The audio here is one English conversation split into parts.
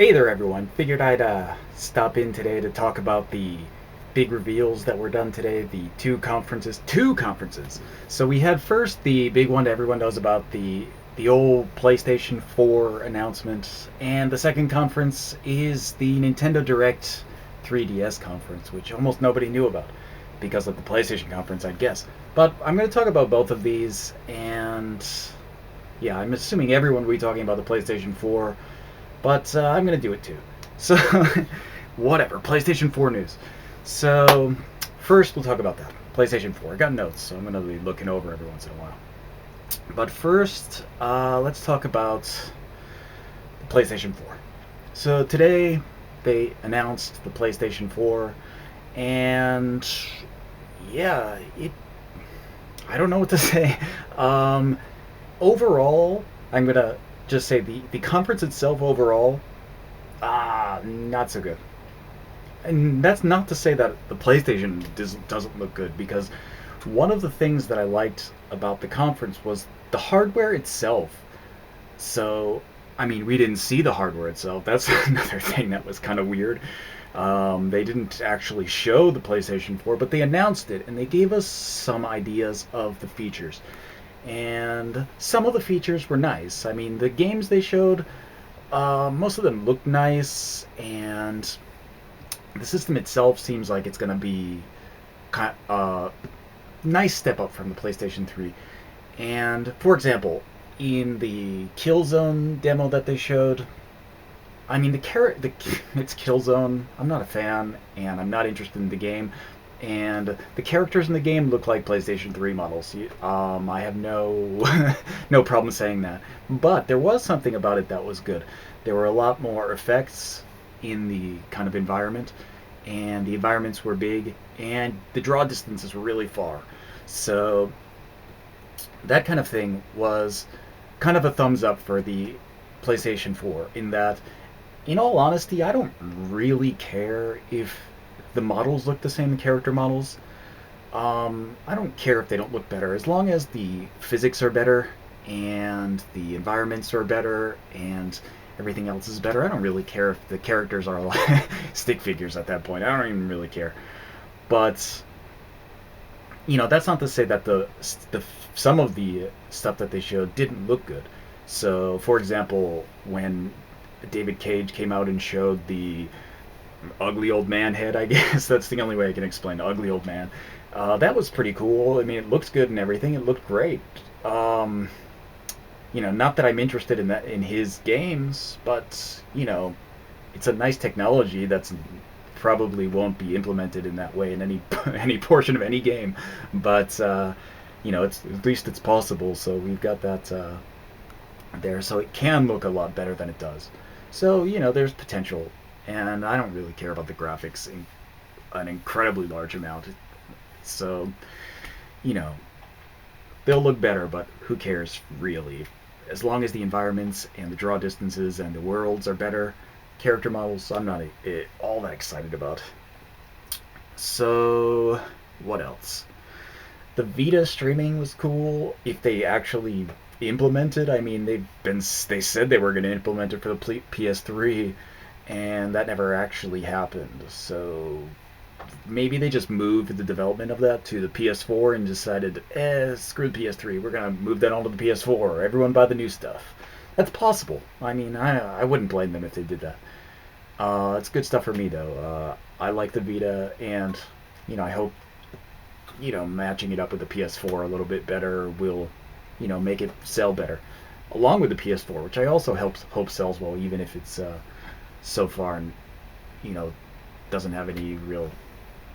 Hey there, everyone. Figured I'd stop in today to talk about the big reveals that were done today. The two conferences. Two conferences. So we had first the big one that everyone knows about, the old PlayStation 4 announcement, and the second conference is the Nintendo Direct 3DS conference, which almost nobody knew about because of the PlayStation conference, I'd guess. But I'm going to talk about both of these, and yeah, I'm assuming everyone will be talking about the PlayStation 4, but I'm going to do it too. So, whatever. PlayStation 4 news. So, first we'll talk about that. PlayStation 4. I got notes, so I'm going to be looking over every once in a while. But first, let's talk about the PlayStation 4. So, today they announced the PlayStation 4, and yeah, I don't know what to say. Overall, I'm going to just say the conference itself overall, not so good. And that's not to say that the PlayStation doesn't look good, because one of the things that I liked about the conference was the hardware itself. So, I mean, we didn't see the hardware itself. That's another thing that was kind of weird. They didn't actually show the PlayStation 4, but they announced it and they gave us some ideas of the features. And some of the features were nice. I mean, the games they showed, most of them looked nice, and the system itself seems like it's going to be a nice step up from the PlayStation 3. And, for example, in the Killzone demo that they showed, I mean, it's Killzone. I'm not a fan, and I'm not interested in the game. And the characters in the game look like PlayStation 3 models. I have no no problem saying that. But there was something about it that was good. There were a lot more effects in the kind of environment, and the environments were big, and the draw distances were really far. So that kind of thing was kind of a thumbs up for the PlayStation 4, in that, in all honesty, I don't really care if the models look the same, the character models. I don't care if they don't look better, as long as the physics are better and the environments are better and everything else is better. I don't really care if the characters are like stick figures at that point. I don't even really care. But that's not to say that the some of the stuff that they showed didn't look good. So, for example, when David Cage came out and showed the ugly old man head, I guess that's the only way I can explain the ugly old man. That was pretty cool. I mean, it looked good and everything. It looked great. Not that I'm interested in that in his games, but it's a nice technology that's probably won't be implemented in that way in any any portion of any game. But it's at least it's possible. So we've got that there, so it can look a lot better than it does. So there's potential, and I don't really care about the graphics in an incredibly large amount. So, you know, they'll look better, but who cares really? As long as the environments and the draw distances and the worlds are better, character models, I'm not all that excited about. So, what else? The Vita streaming was cool. If they actually implemented, I mean, they said they were going to implement it for the PS3, and that never actually happened. So maybe they just moved the development of that to the PS4 and decided, screw the PS3, we're going to move that onto the PS4. Everyone buy the new stuff. That's possible. I mean, I wouldn't blame them if they did that. It's good stuff for me, though. I like the Vita, and, I hope, matching it up with the PS4 a little bit better will, make it sell better. Along with the PS4, which I also hope sells well, even if it's so far and, doesn't have any real,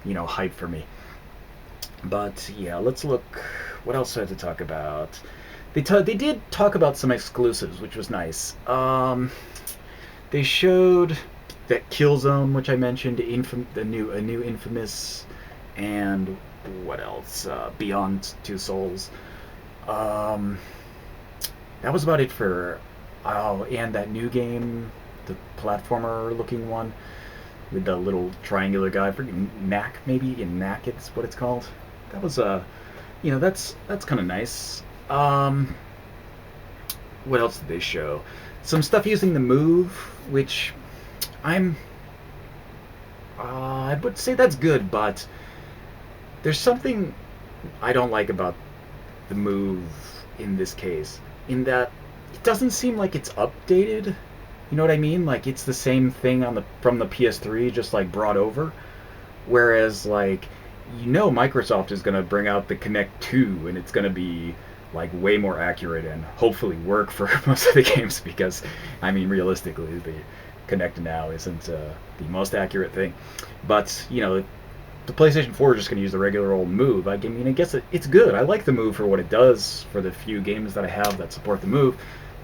hype for me. But, yeah, let's look. What else do I have to talk about? They did talk about some exclusives, which was nice. They showed that Killzone, which I mentioned, a new Infamous, and what else? Beyond Two Souls. That was about it for. Oh, and that new game, the platformer-looking one with the little triangular guy, freaking Knack, maybe in Knack, it's what it's called. That was that's kind of nice. What else did they show? Some stuff using the Move, which I'm I would say that's good, but there's something I don't like about the move in this case, in that it doesn't seem like it's updated. You know what I mean? Like it's the same thing on the from the PS3, just like brought over. Whereas like Microsoft is gonna bring out the Kinect 2, and it's gonna be like way more accurate and hopefully work for most of the games because I mean realistically the Kinect now isn't the most accurate thing, but the PlayStation 4 is just going to use the regular old Move. I mean, I guess it's good. I like the Move for what it does for the few games that I have that support the Move.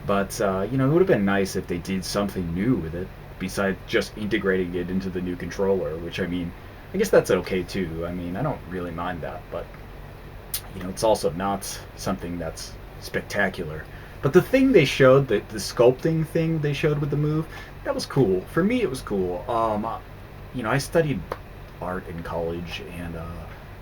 But, it would have been nice if they did something new with it besides just integrating it into the new controller, which, I mean, I guess that's okay too. I mean, I don't really mind that, but, it's also not something that's spectacular. But the thing they showed, the sculpting thing they showed with the Move, that was cool. For me, it was cool. I studied art in college and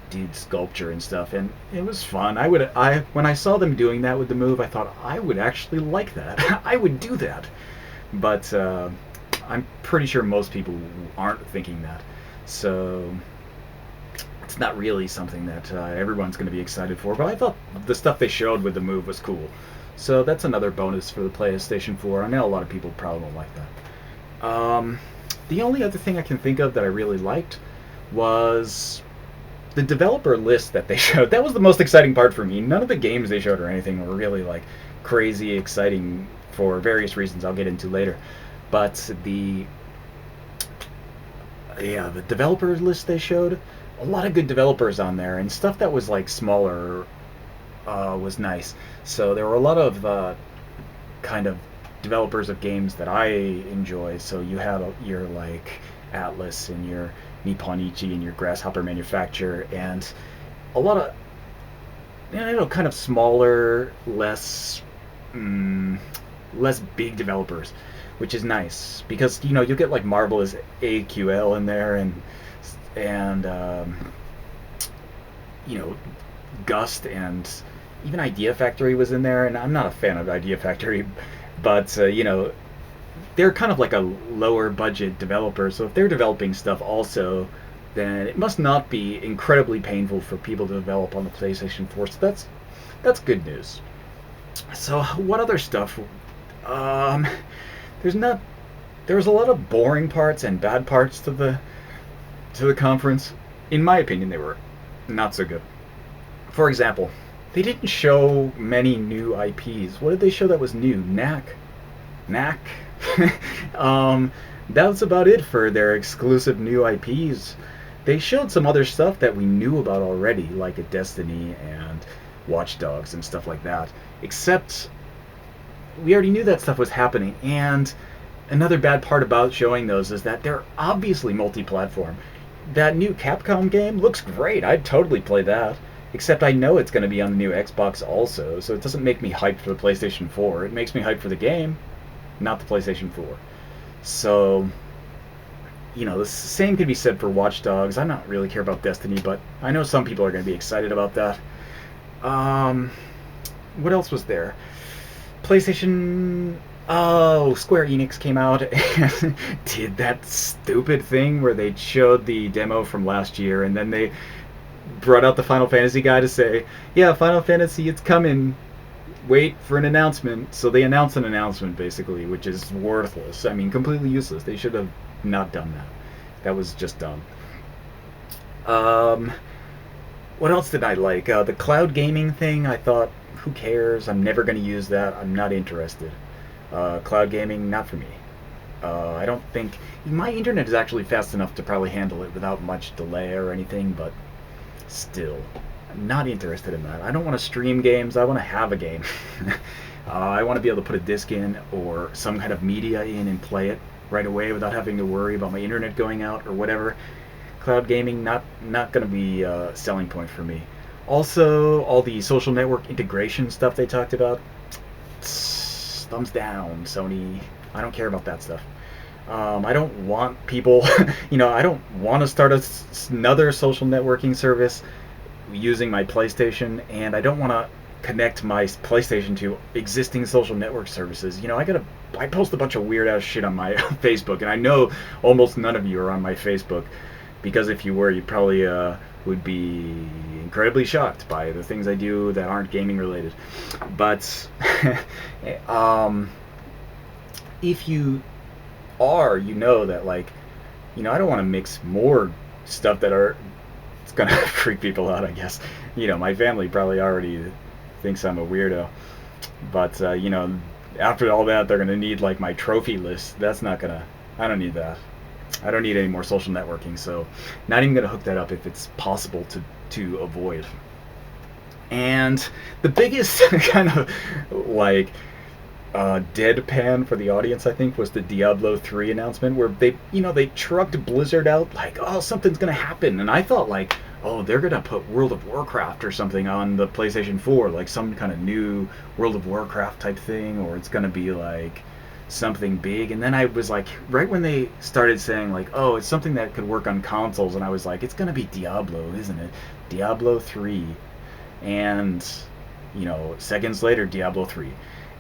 did sculpture and stuff, and it was fun. When I saw them doing that with the Move, I thought I would actually like that. I would do that, but I'm pretty sure most people aren't thinking that, so it's not really something that everyone's going to be excited for. But I thought the stuff they showed with the Move was cool, so that's another bonus for the PlayStation 4. I know a lot of people probably won't like that. The only other thing I can think of that I really liked was the developer list that they showed. That was the most exciting part for me. None of the games they showed or anything were really like crazy exciting for various reasons I'll get into later. But the developer list they showed, a lot of good developers on there, and stuff that was like smaller was nice. So there were a lot of kind of developers of games that I enjoy. So you had your like Atlas and your Nipponichi and your Grasshopper Manufacturer, and a lot of kind of smaller, less big developers, which is nice because you'll get like Marvelous AQL in there, and Gust, and even Idea Factory was in there, and I'm not a fan of Idea Factory, but they're kind of like a lower budget developer, so if they're developing stuff also, then it must not be incredibly painful for people to develop on the PlayStation 4. So that's good news. So what other stuff? There's not. There was a lot of boring parts and bad parts to the conference. In my opinion, they were not so good. For example, they didn't show many new IPs. What did they show that was new? Knack. That's about it for their exclusive new IPs. They showed some other stuff that we knew about already, like a Destiny and Watch Dogs and stuff like that. Except we already knew that stuff was happening, and another bad part about showing those is that they're obviously multi-platform. That new Capcom game looks great. I'd totally play that. Except I know it's going to be on the new Xbox also, so it doesn't make me hyped for the PlayStation 4. It makes me hyped for the game, not the PlayStation 4. So, the same could be said for Watch Dogs. I don't really care about Destiny, but I know some people are going to be excited about that. What else was there? PlayStation... Oh, Square Enix came out and did that stupid thing where they showed the demo from last year, and then they brought out the Final Fantasy guy to say, yeah, Final Fantasy, it's coming. Wait for an announcement. So they announced an announcement, basically, which is worthless. I mean, completely useless. They should have not done that. That was just dumb. What else did I like? The cloud gaming thing, I thought, who cares? I'm never going to use that. I'm not interested. Cloud gaming, not for me. I don't think... My internet is actually fast enough to probably handle it without much delay or anything, but still, I'm not interested in that. I don't want to stream games. I want to have a game. I want to be able to put a disc in or some kind of media in and play it right away without having to worry about my internet going out or whatever. Cloud gaming, not going to be a selling point for me. Also, all the social network integration stuff they talked about, thumbs down, Sony. I don't care about that stuff. I don't want people, I don't want to start another social networking service using my PlayStation, and I don't want to connect my PlayStation to existing social network services. You know, I post a bunch of weird ass shit on my Facebook, and I know almost none of you are on my Facebook, because if you were, you probably would be incredibly shocked by the things I do that aren't gaming related. But if you are, you know that, like, you know, I don't want to mix more stuff that are it's gonna freak people out, I guess. You know, my family probably already thinks I'm a weirdo, but you know, after all that, they're gonna need like my trophy list. That's not gonna. I don't need that. I don't need any more social networking. So, not even gonna hook that up if it's possible to avoid. And the biggest kind of like deadpan for the audience, I think, was the Diablo 3 announcement, where they, you know, they trucked Blizzard out like, oh, something's gonna happen, and I thought like, oh, they're gonna put World of Warcraft or something on the PlayStation 4, like some kind of new World of Warcraft type thing, or it's gonna be like something big. And then I was like, right when they started saying like, oh, it's something that could work on consoles, and I was like, it's gonna be Diablo, isn't it? Diablo 3. And you know, seconds later, Diablo 3.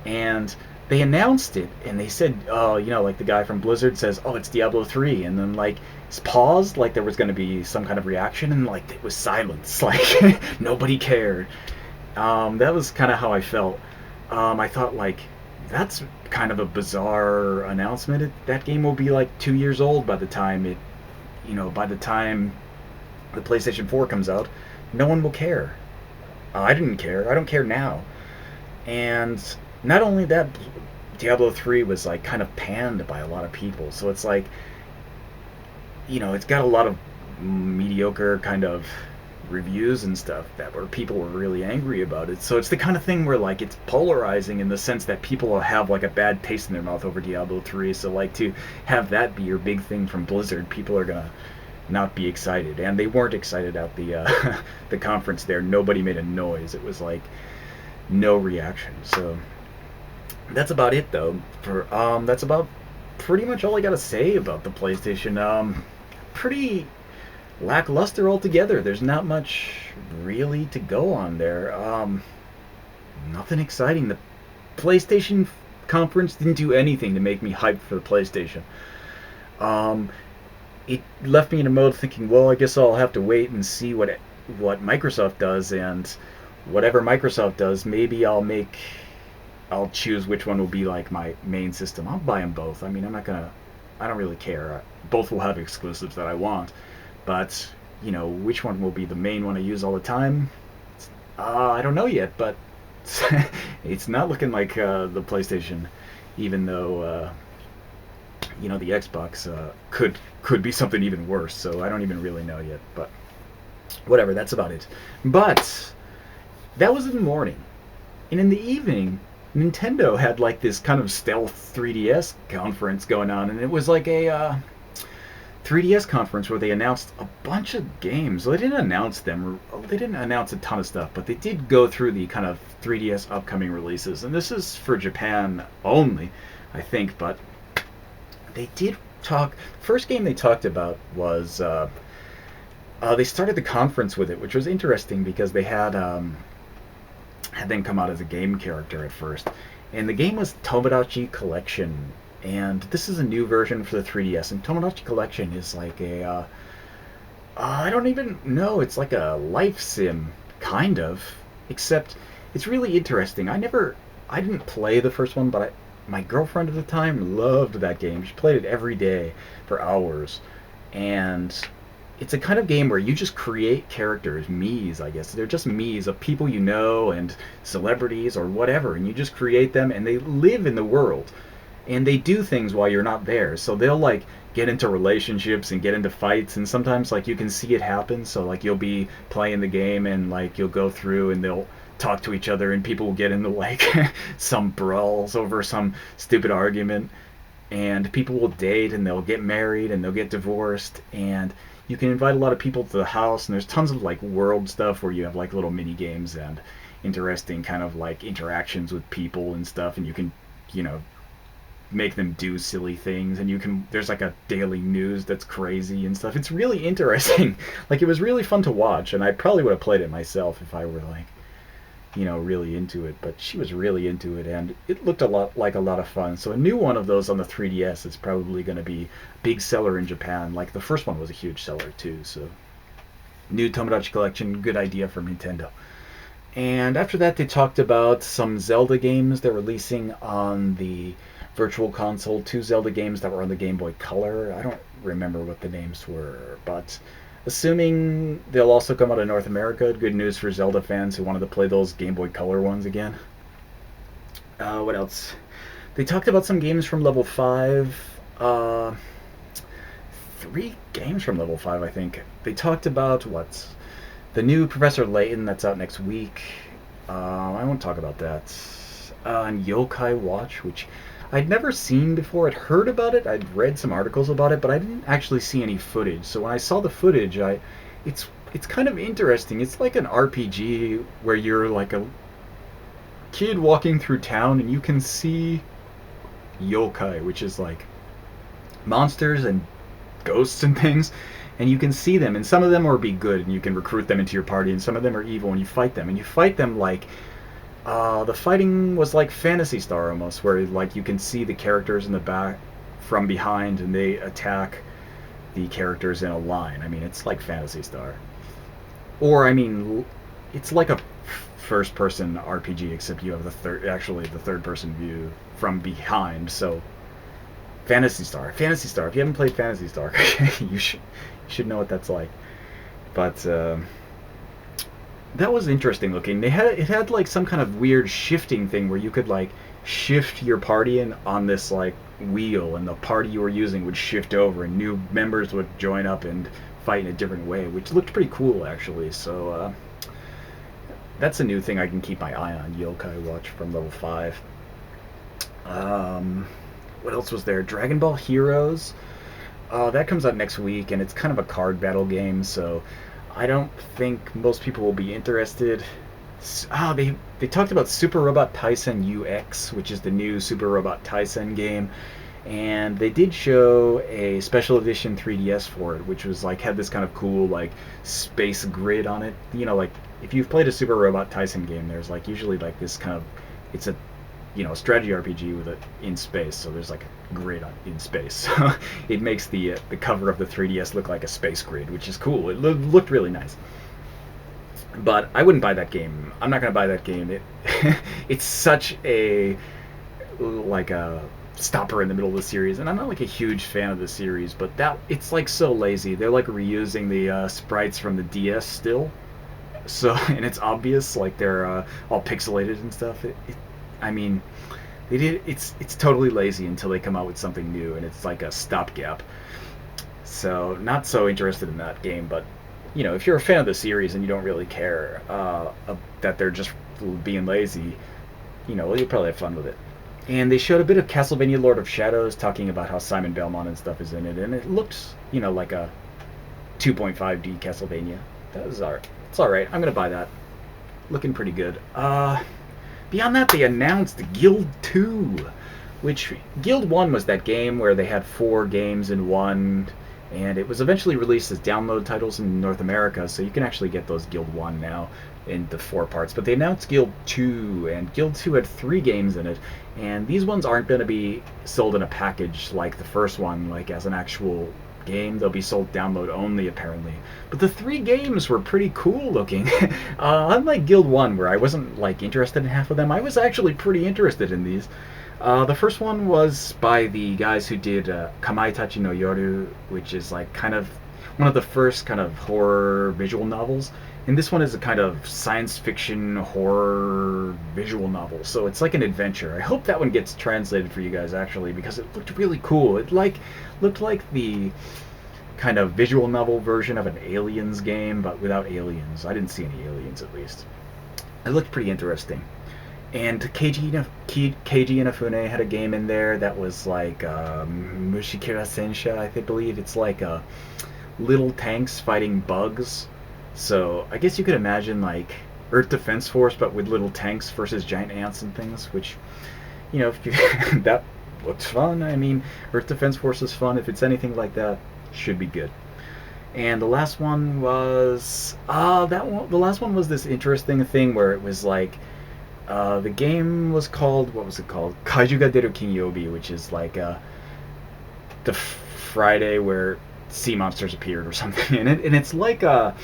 And they announced it, and they said, oh, you know, like the guy from Blizzard says, oh, it's Diablo 3, and then like it's paused, like there was going to be some kind of reaction, and like it was silence, like nobody cared. That was kind of how I felt. I thought like, that's kind of a bizarre announcement. That game will be like 2 years old by the time it, you know, by the time the PlayStation 4 comes out. No one will care. I didn't care. I don't care now. And not only that, Diablo 3 was like kind of panned by a lot of people. So it's like, you know, it's got a lot of mediocre kind of reviews and stuff that where people were really angry about it. So it's the kind of thing where like it's polarizing in the sense that people will have like a bad taste in their mouth over Diablo 3. So like to have that be your big thing from Blizzard, people are gonna not be excited, and they weren't excited at the the conference there. Nobody made a noise. It was like no reaction. So that's about it though. For that's about pretty much all I gotta say about the PlayStation. Pretty lackluster altogether. There's not much really to go on there. Nothing exciting. The PlayStation conference didn't do anything to make me hyped for the PlayStation. It left me in a mode thinking, well, I guess I'll have to wait and see what Microsoft does, and whatever Microsoft does, maybe I'll choose which one will be like my main system. I'll buy them both. I mean, I don't really care. Both will have exclusives that I want, but you know, which one will be the main one I use all the time? I don't know yet, but it's not looking like the PlayStation, even though you know, the Xbox could be something even worse. So I don't even really know yet, but whatever. That's about it. But that was in the morning, and in the evening, Nintendo had like this kind of stealth 3DS conference going on, and it was like a 3DS conference where they announced a bunch of games. Well, they didn't announce them. They didn't announce a ton of stuff, but they did go through the kind of 3DS upcoming releases, and this is for Japan only, I think. But they did talk. First game they talked about was they started the conference with it, which was interesting because they had them come out as a game character at first, and the game was Tomodachi Collection, and this is a new version for the 3DS. And Tomodachi Collection is like a I don't even know. It's like a life sim kind of, except it's really interesting. I didn't play the first one, but my girlfriend at the time loved that game. She played it every day for hours, and it's a kind of game where you just create characters, Miis, I guess. They're just Miis of people you know and celebrities or whatever, and you just create them, and they live in the world, and they do things while you're not there. So they'll like get into relationships and get into fights, and sometimes like you can see it happen. So like you'll be playing the game, and like you'll go through and they'll talk to each other, and people will get into like some brawls over some stupid argument, and people will date, and they'll get married, and they'll get divorced, and you can invite a lot of people to the house, and there's tons of like world stuff where you have like little mini games and interesting kind of like interactions with people and stuff, and you can, you know, make them do silly things, and there's like a daily news that's crazy and stuff. It's really interesting. Like, it was really fun to watch, and I probably would have played it myself if I were like really into it, but she was really into it, and it looked a lot like a lot of fun. So a new one of those on the 3DS is probably going to be a big seller in Japan. Like the first one was a huge seller too. So new Tomodachi Collection, good idea from Nintendo. And after that, they talked about some Zelda games they're releasing on the Virtual Console. Two Zelda games that were on the Game Boy Color. I don't remember what the names were, but assuming they'll also come out of North America, good news for Zelda fans who wanted to play those Game Boy Color ones again. What else? They talked about some games from Level 5. Three games from Level 5, I think. They talked about what's the new Professor Layton that's out next week. I won't talk about that. And Yokai Watch, which I'd never seen before. I'd heard about it. I'd read some articles about it, but I didn't actually see any footage. So when I saw the footage, it's kind of interesting. It's like an RPG where you're like a kid walking through town and you can see yokai, which is like monsters and ghosts and things, and you can see them, and some of them will be good and you can recruit them into your party, and some of them are evil and you fight them, and you fight them like the fighting was like Phantasy Star almost, where like you can see the characters in the back from behind and they attack the characters in a line. I mean, it's like Phantasy Star, or I mean, it's like a first person RPG, except you have the third person view from behind. So Phantasy Star. If you haven't played Phantasy Star, you should know what that's like. But that was interesting looking. It had like some kind of weird shifting thing where you could like shift your party in on this like wheel, and the party you were using would shift over, and new members would join up and fight in a different way, which looked pretty cool actually. So that's a new thing I can keep my eye on. Yokai Watch from Level 5. What else was there? Dragon Ball Heroes. That comes out next week, and it's kind of a card battle game, so I don't think most people will be interested. They talked about Super Robot Taisen UX, which is the new Super Robot Taisen game, and they did show a special edition 3DS for it, which was like had this kind of cool like space grid on it. Like if you've played a Super Robot Taisen game, there's like usually like this kind of it's a strategy RPG with it in space, so there's like a grid in space. So it makes the cover of the 3DS look like a space grid, which is cool. It looked really nice. But I wouldn't buy that game. I'm not gonna buy that game. It's such a like a stopper in the middle of the series, and I'm not like a huge fan of the series, but it's like so lazy. They're like reusing the sprites from the DS still, so and it's obvious like they're all pixelated and stuff. I mean, it's totally lazy until they come out with something new, and it's like a stopgap. So not so interested in that game, but if you're a fan of the series and you don't really care that they're just being lazy, you'll probably have fun with it. And they showed a bit of Castlevania Lord of Shadows, talking about how Simon Belmont and stuff is in it, and it looked, like a 2.5D Castlevania. It's alright. I'm gonna buy that. Looking pretty good. Beyond that, they announced Guild 2, which Guild 1 was that game where they had 4 games in one, and it was eventually released as download titles in North America, so you can actually get those Guild 1 now in the 4 parts. But they announced Guild 2, and Guild 2 had 3 games in it, and these ones aren't going to be sold in a package like the first one, like as an actual game. They'll be sold download only, apparently. But the 3 games were pretty cool looking. Unlike Guild 1, where I wasn't like interested in half of them, I was actually pretty interested in these. The first one was by the guys who did Kamaitachi no Yoru, which is like kind of one of the first kind of horror visual novels. And this one is a kind of science fiction horror visual novel, so it's like an adventure. I hope that one gets translated for you guys actually, because it looked really cool. It looked like the kind of visual novel version of an Aliens game, but without aliens. I didn't see any aliens, at least. It looked pretty interesting. And Keiji Inafune had a game in there that was like Mushikira Sensha, I believe. It's like little tanks fighting bugs. So I guess you could imagine like Earth Defense Force, but with little tanks versus giant ants and things, which, that looks fun. I mean, Earth Defense Force is fun. If it's anything like that, should be good. And the last one was that one. The last one was this interesting thing where it was like the game was called, what was it called? Kaiju ga deru Kinyobi, which is like the Friday where sea monsters appeared or something. And it's like a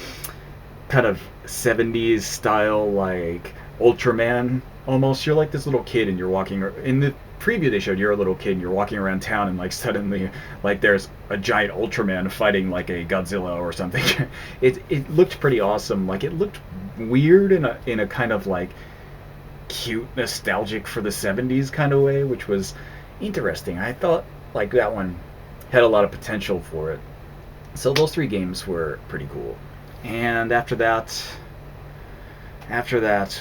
kind of 70s style, like Ultraman almost. You're like this little kid and you're walking in the preview they showed, you're a little kid and you're walking around town and like suddenly like there's a giant Ultraman fighting like a Godzilla or something. It looked pretty awesome. Like it looked weird in a kind of like cute, nostalgic for the 70s kind of way, which was interesting. I thought like that one had a lot of potential for it. So those three games were pretty cool. And after that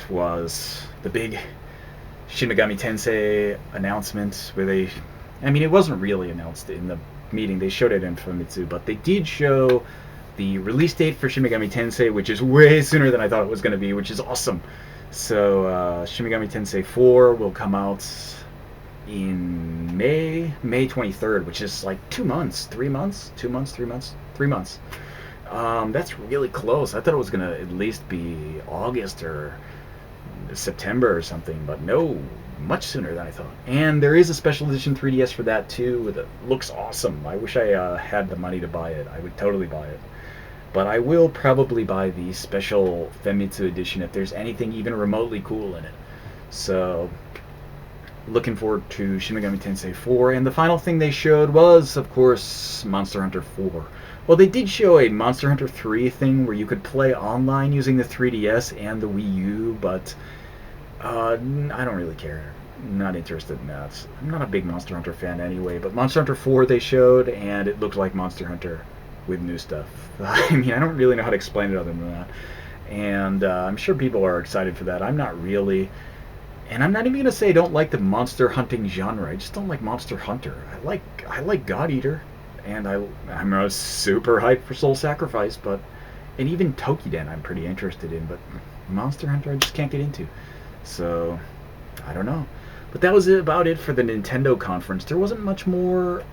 was the big Shin Megami Tensei announcement where they, I mean, it wasn't really announced in the meeting. They showed it in Famitsu, but they did show the release date for Shin Megami Tensei, which is way sooner than I thought it was going to be, which is awesome. So Shin Megami Tensei 4 will come out in May 23rd, which is like 2 months, 3 months, 2 months, 3 months, 3 months. That's really close. I thought it was gonna at least be August or September or something, but no, much sooner than I thought. And there is a special edition 3DS for that too. That looks awesome. I wish I had the money to buy it. I would totally buy it. But I will probably buy the special Famitsu edition if there's anything even remotely cool in it. So, looking forward to Shin Megami Tensei 4. And the final thing they showed was, of course, Monster Hunter 4. Well, they did show a Monster Hunter 3 thing where you could play online using the 3DS and the Wii U, but I don't really care. Not interested in that. I'm not a big Monster Hunter fan anyway, but Monster Hunter 4 they showed, and it looked like Monster Hunter with new stuff. I mean, I don't really know how to explain it other than that. And I'm sure people are excited for that. I'm not really. And I'm not even gonna say I don't like the monster hunting genre. I just don't like Monster Hunter. I like God Eater, and I'm super hyped for Soul Sacrifice, but and even Tokiden I'm pretty interested in, but Monster Hunter I just can't get into. So I don't know. But that was about it for the Nintendo conference. There wasn't much more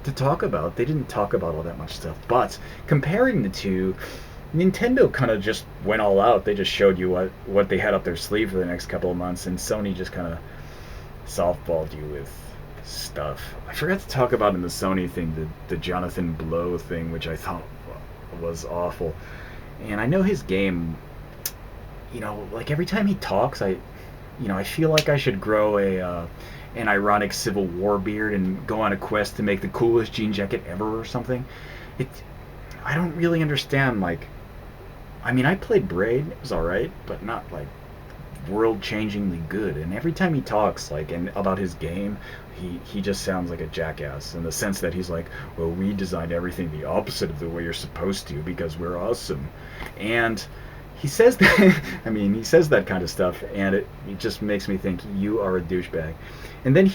to talk about. They didn't talk about all that much stuff. But comparing the two, Nintendo kind of just went all out. They just showed you what they had up their sleeve for the next couple of months, and Sony just kind of softballed you with stuff. I forgot to talk about in the Sony thing, the Jonathan Blow thing, which I thought was awful. And I know his game, like every time he talks, I feel like I should grow an ironic Civil War beard and go on a quest to make the coolest jean jacket ever or something. I don't really understand, like, I mean, I played Braid, it was alright, but not, like, world-changingly good. And every time he talks, like, and about his game, he just sounds like a jackass in the sense that he's like, well, we designed everything the opposite of the way you're supposed to because we're awesome. And he says that, I mean, he says that kind of stuff, and it just makes me think you are a douchebag. And then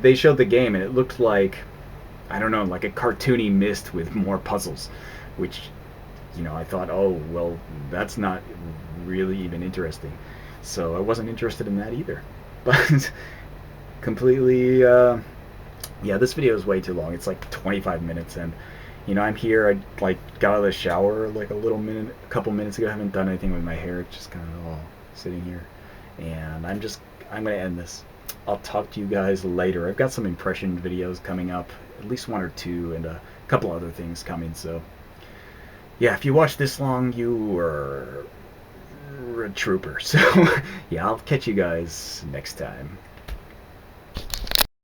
they showed the game, and it looked like, I don't know, like a cartoony Myst with more puzzles, which, I thought, oh, well, that's not really even interesting. So I wasn't interested in that either. But completely, this video is way too long. It's like 25 minutes, and I'm here. I like got out of the shower like a couple minutes ago. I haven't done anything with my hair. It's just kind of all sitting here, and I'm gonna end this. I'll talk to you guys later. I've got some impression videos coming up, at least one or two, and a couple other things coming. So yeah, if you watch this long, you are a trooper. So yeah, I'll catch you guys next time.